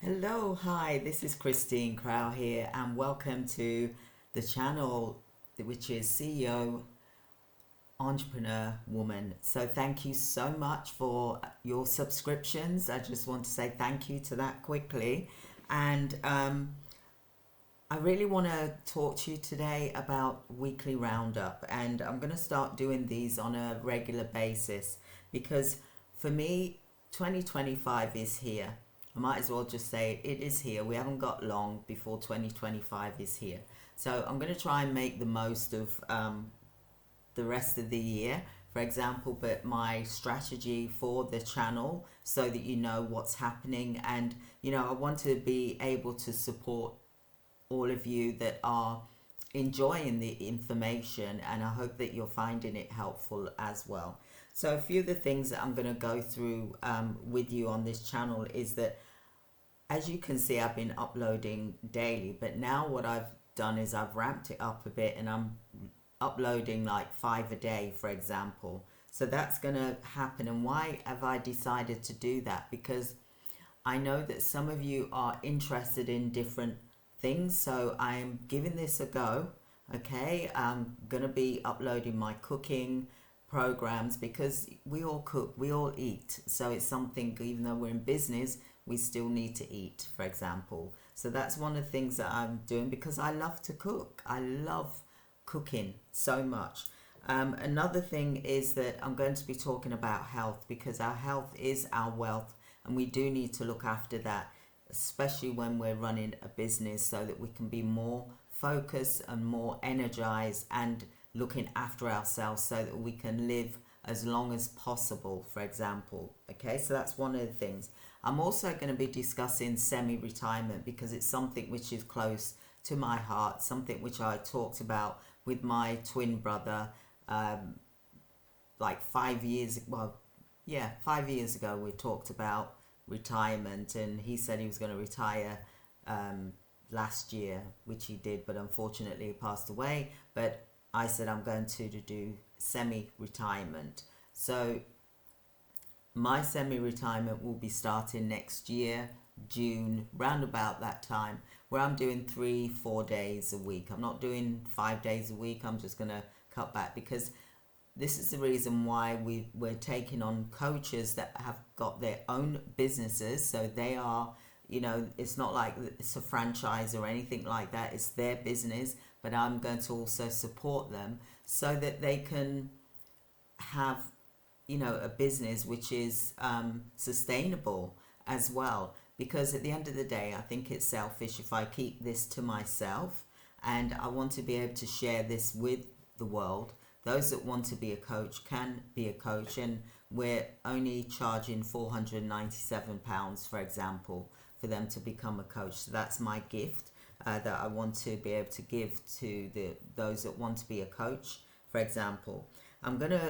Hello, hi, this is Christine Crowle here, and welcome to the channel, which is CEO Entrepreneur Woman. So, thank you so much for your subscriptions. I just want to say thank you to that quickly. And I really want to talk to you today about weekly roundup, and I'm going to start doing these on a regular basis because for me, 2025 is here. I might as well just say it is here. We haven't got long before 2025 is here. So I'm going to try and make the most of the rest of the year, for example, but my strategy for the channel so that you know what's happening. And, I want to be able to support all of you that are enjoying the information, and I hope that you're finding it helpful as well. So a few of the things that I'm going to go through with you on this channel is that, as you can see, I've been uploading daily, but now what I've done is I've ramped it up a bit and I'm uploading like 5 a day, for example. So that's going to happen. And why have I decided to do that? Because I know that some of you are interested in different things, so I'm giving this a go. Okay, I'm going to be uploading my cooking programs because we all cook, we all eat. So it's something, even though we're in business, we still need to eat, for example. So that's one of the things that I'm doing because I love to cook. I love cooking so much. Another thing is that I'm going to be talking about health because our health is our wealth and we do need to look after that, especially when we're running a business, so that we can be more focused and more energized and looking after ourselves so that we can live as long as possible, for example. Okay, so that's one of the things. I'm also going to be discussing semi-retirement because it's something which is close to my heart, something which I talked about with my twin brother like 5 years, 5 years ago we talked about retirement, and he said he was going to retire last year, which he did, but unfortunately he passed away. But I said I'm going to do semi-retirement. So my semi-retirement will be starting next year, June, round about that time, where I'm doing 3-4 days a week. I'm not doing 5 days a week. I'm just going to cut back because this is the reason why we're taking on coaches that have got their own businesses. So they are, it's not like it's a franchise or anything like that. It's their business, but I'm going to also support them so that they can have, a business which is sustainable as well. Because at the end of the day, I think it's selfish if I keep this to myself, and I want to be able to share this with the world. Those that want to be a coach can be a coach, and we're only charging £497, for example, for them to become a coach. So that's my gift that I want to be able to give to those that want to be a coach, for example.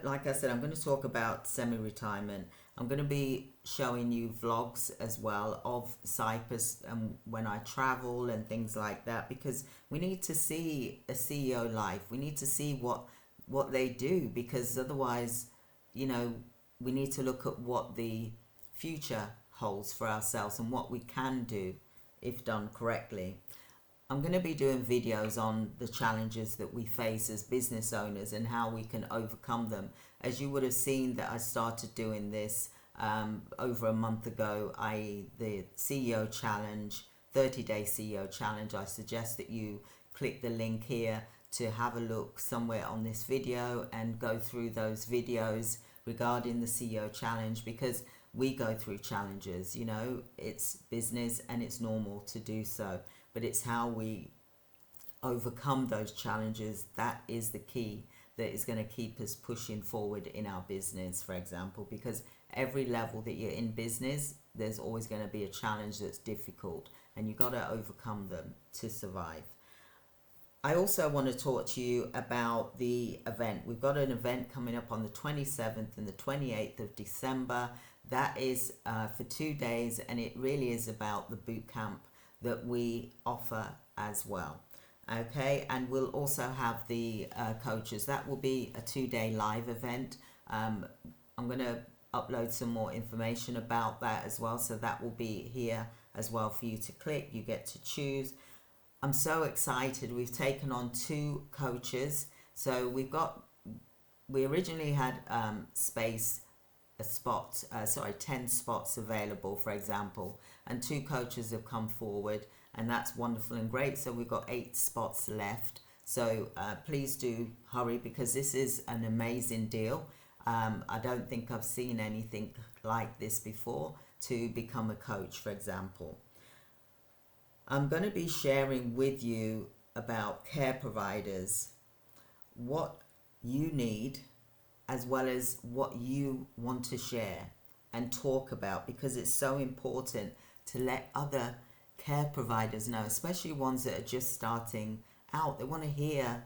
Like I said, I'm going to talk about semi-retirement. I'm going to be showing you vlogs as well of Cyprus and when I travel and things like that, because we need to see a CEO life. We need to see what they do, because otherwise, we need to look at what the future holds for ourselves and what we can do if done correctly. I'm going to be doing videos on the challenges that we face as business owners and how we can overcome them. As you would have seen that I started doing this over a month ago, the CEO challenge, 30-day CEO challenge. I suggest that you click the link here to have a look somewhere on this video and go through those videos regarding the CEO challenge, because we go through challenges. It's business and it's normal to do so, but it's how we overcome those challenges that is the key, that is going to keep us pushing forward in our business, for example, because every level that you're in business, there's always going to be a challenge that's difficult, and you've got to overcome them to survive. I also want to talk to you about the event. We've got an event coming up on the 27th and the 28th of December. That is for 2 days, and it really is about the bootcamp that we offer as well. Okay, and we'll also have the coaches. That will be a 2-day live event. I'm going to upload some more information about that as well, so that will be here as well for you to click. You get to choose. I'm so excited. We've taken on 2 coaches. So we originally had space, 10 spots available, for example, and 2 coaches have come forward, and that's wonderful and great. So we've got 8 spots left. So please do hurry, because this is an amazing deal. I don't think I've seen anything like this before to become a coach, for example. I'm going to be sharing with you about care providers, what you need, as well as what you want to share and talk about, because it's so important to let other care providers know, especially ones that are just starting out. They want to hear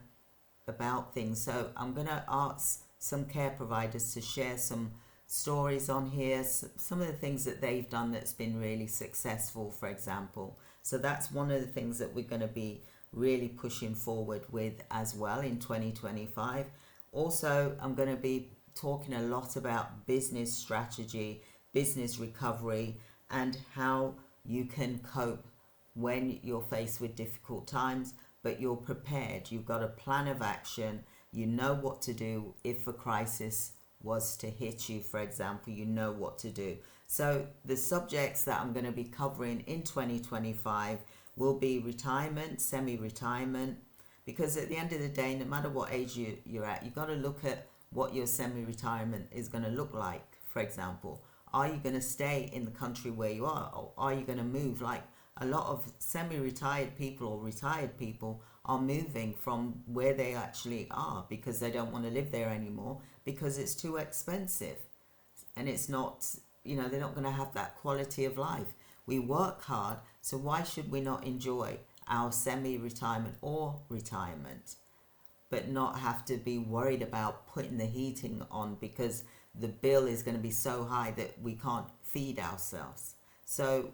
about things. So I'm going to ask some care providers to share some stories on here, some of the things that they've done that's been really successful, for example. So that's one of the things that we're going to be really pushing forward with as well in 2025. Also, I'm going to be talking a lot about business strategy, business recovery, and how you can cope when you're faced with difficult times, but you're prepared. You've got a plan of action. You know what to do if a crisis was to hit you, for example. You know what to do. So the subjects that I'm going to be covering in 2025 will be retirement, semi-retirement, because at the end of the day, no matter what age you're at, you've got to look at what your semi-retirement is going to look like. For example, are you going to stay in the country where you are, or are you going to move? Like a lot of semi-retired people or retired people are moving from where they actually are because they don't want to live there anymore because it's too expensive, and it's not, they're not going to have that quality of life. We work hard, so why should we not enjoy our semi-retirement or retirement, but not have to be worried about putting the heating on because the bill is going to be so high that we can't feed ourselves? So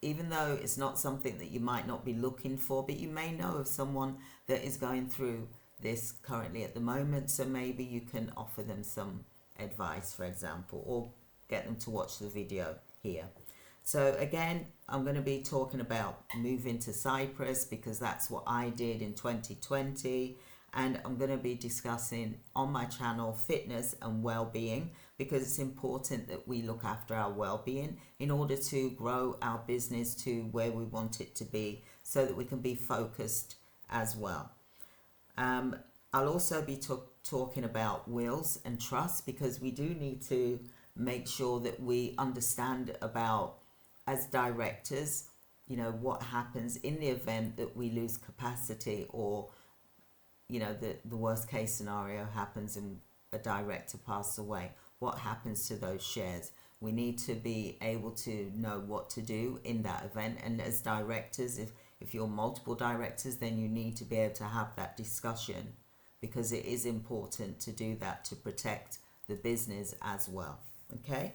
even though it's not something that you might not be looking for, but you may know of someone that is going through this currently at the moment, so maybe you can offer them some advice, for example, or get them to watch the video here. So again, I'm going to be talking about moving to Cyprus because that's what I did in 2020. And I'm going to be discussing on my channel fitness and well-being, because it's important that we look after our well-being in order to grow our business to where we want it to be, so that we can be focused as well. I'll also be talking about wills and trusts, because we do need to make sure that we understand about, as directors, what happens in the event that we lose capacity, or the worst case scenario happens and a director passes away. What happens to those shares? We need to be able to know what to do in that event. And as directors, if you're multiple directors, then you need to be able to have that discussion, because it is important to do that to protect the business as well. Okay.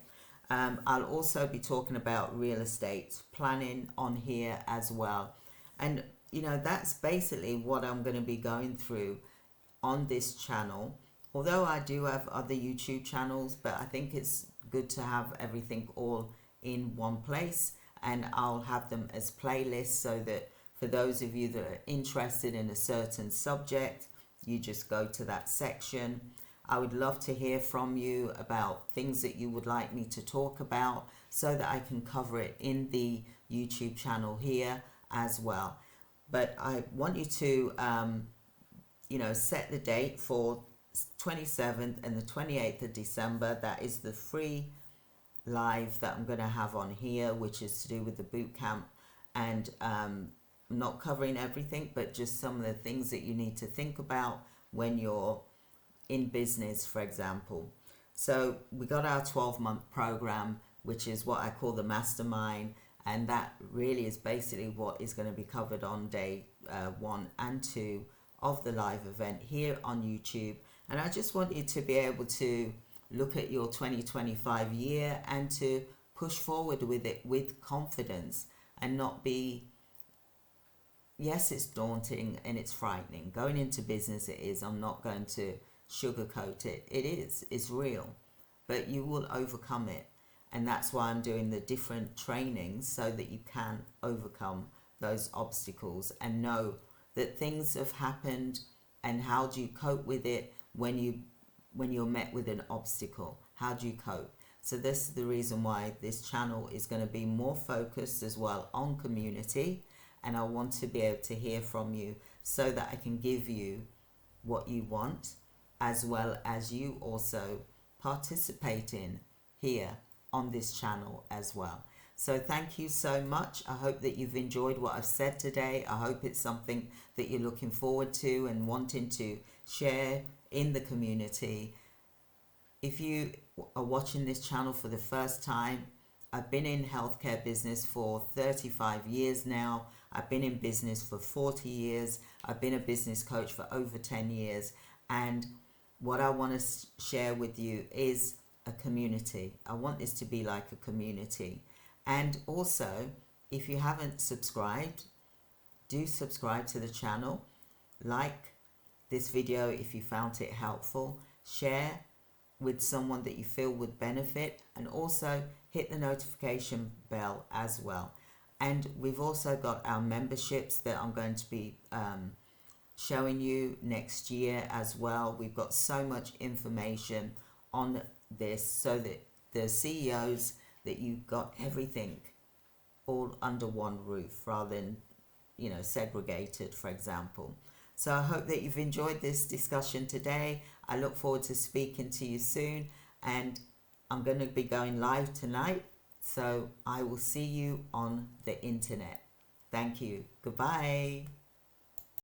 I'll also be talking about real estate planning on here as well. And that's basically what I'm going to be going through on this channel. Although I do have other YouTube channels, but I think it's good to have everything all in one place, and I'll have them as playlists, so that for those of you that are interested in a certain subject, you just go to that section. I would love to hear from you about things that you would like me to talk about, so that I can cover it in the YouTube channel here as well. But I want you to, set the date for 27th and the 28th of December. That is the free live that I'm going to have on here, which is to do with the bootcamp. And I'm not covering everything, but just some of the things that you need to think about when you're in business, for example. So we got our 12-month program, which is what I call the mastermind. And that really is basically what is going to be covered on day 1 and 2 of the live event here on YouTube. And I just want you to be able to look at your 2025 year and to push forward with it with confidence, and not be, yes, it's daunting and it's frightening. Going into business, it is. I'm not going to sugarcoat it. It is. It's real. But you will overcome it. And that's why I'm doing the different trainings, so that you can overcome those obstacles and know that things have happened, and how do you cope with it when you're met with an obstacle. How do you cope? So this is the reason why this channel is going to be more focused as well on community, and I want to be able to hear from you so that I can give you what you want, as well as you also participating here on this channel as well. So thank you so much. I hope that you've enjoyed what I've said today. I hope it's something that you're looking forward to and wanting to share in the community. If you are watching this channel for the first time, I've been in healthcare business for 35 years now. I've been in business for 40 years. I've been a business coach for over 10 years. And what I want to share with you is a community. I want this to be like a community. And also, if you haven't subscribed, do subscribe to the channel. Like this video if you found it helpful. Share with someone that you feel would benefit, and also hit the notification bell as well. And we've also got our memberships that I'm going to be showing you next year as well. We've got so much information on this, so that the CEOs, that you've got everything all under one roof rather than, segregated, for example. So I hope that you've enjoyed this discussion today. I look forward to speaking to you soon, and I'm going to be going live tonight. So I will see you on the internet. Thank you. Goodbye.